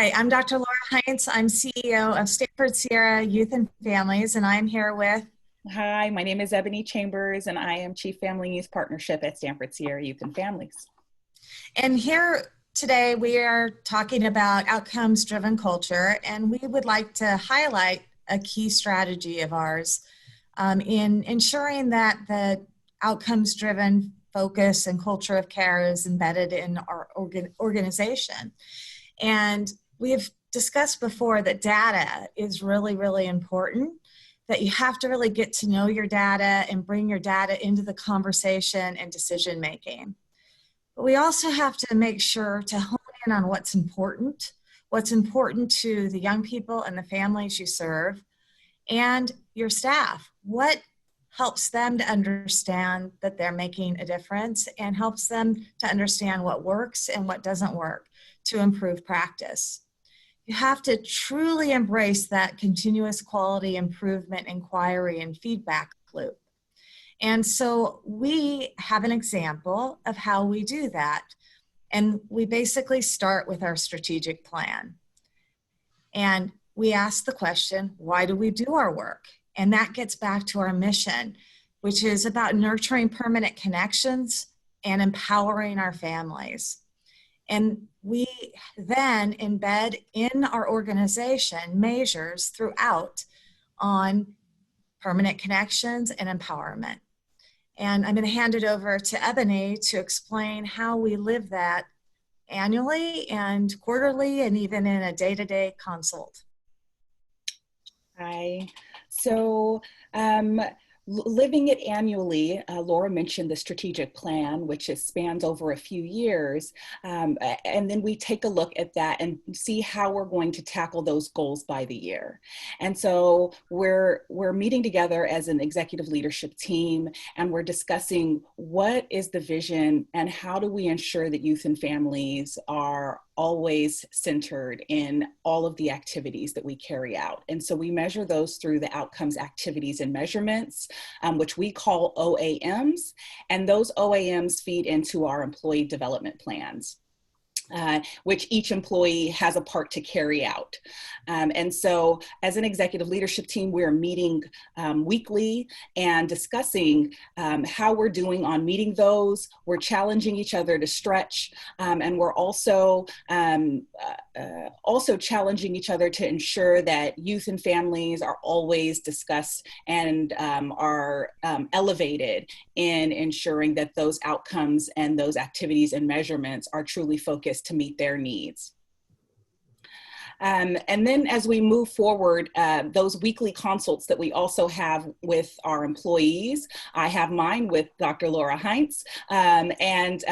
Hi, I'm Dr. Laura Heinz. I'm CEO of Stanford Sierra Youth and Families, and I'm here with. Hi, my name is Ebony Chambers, and I am Chief Family and Youth Partnership at Stanford Sierra Youth and Families. And here today we are talking about outcomes-driven culture, and we would like to highlight a key strategy of ours in ensuring that the outcomes-driven focus and culture of care is embedded in our organization. And we've discussed before that data is really, really important, that you have to really get to know your data and bring your data into the conversation and decision making. But we also have to make sure to hone in on what's important to the young people and the families you serve, and your staff. What helps them to understand that they're making a difference and helps them to understand what works and what doesn't work to improve practice. You have to truly embrace that continuous quality improvement, inquiry, and feedback loop. And so we have an example of how we do that. And we basically start with our strategic plan. And we ask the question, why do we do our work? And that gets back to our mission, which is about nurturing permanent connections and empowering our families. And we then embed in our organization measures throughout on permanent connections and empowerment. And I'm going to hand it over to Ebony to explain how we live that annually and quarterly and even in a day-to-day consult. Hi. So, living it annually, Laura mentioned the strategic plan, which spans over a few years. And then we take a look at that and see how we're going to tackle those goals by the year. And so we're meeting together as an executive leadership team, and we're discussing what is the vision and how do we ensure that youth and families are always centered in all of the activities that we carry out. And so we measure those through the outcomes, activities, and measurements, which we call OAMs. And those OAMs feed into our employee development plans, which each employee has a part to carry out. And so as an executive leadership team, we're meeting weekly and discussing how we're doing on meeting those. We're challenging each other to stretch, and we're also challenging each other to ensure that youth and families are always discussed and are elevated in ensuring that those outcomes and those activities and measurements are truly focused to meet their needs. And then as we move forward, those weekly consults that we also have with our employees, I have mine with Dr. Laura Heinz, and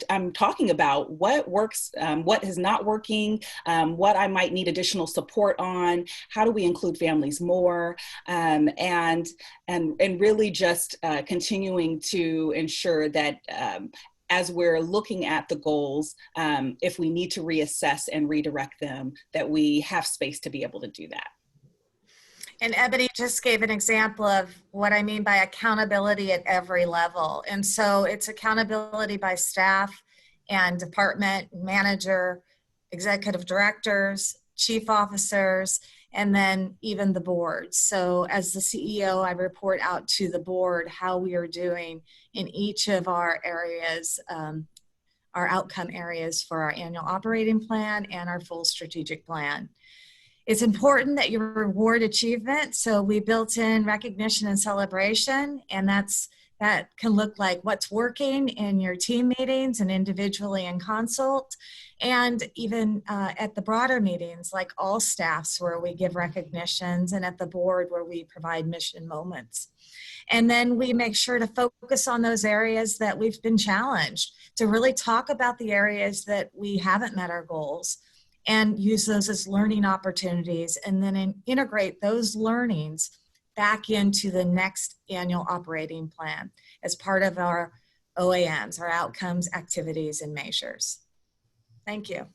I'm talking about what works, what is not working, what I might need additional support on, how do we include families more, and really just continuing to ensure that as we're looking at the goals, if we need to reassess and redirect them, that we have space to be able to do that. And Ebony just gave an example of what I mean by accountability at every level. And so it's accountability by staff and department, manager, executive directors, chief officers, and then even the board. So as the CEO, I report out to the board how we are doing in each of our areas, our outcome areas for our annual operating plan and our full strategic plan. It's important that you reward achievement. So we built in recognition and celebration, and that can look like what's working in your team meetings and individually in consult, and even at the broader meetings, like all staffs where we give recognitions, and at the board where we provide mission moments. And then we make sure to focus on those areas that we've been challenged, to really talk about the areas that we haven't met our goals and use those as learning opportunities, and then integrate those learnings back into the next annual operating plan as part of our OAMs, our outcomes, activities, and measures. Thank you.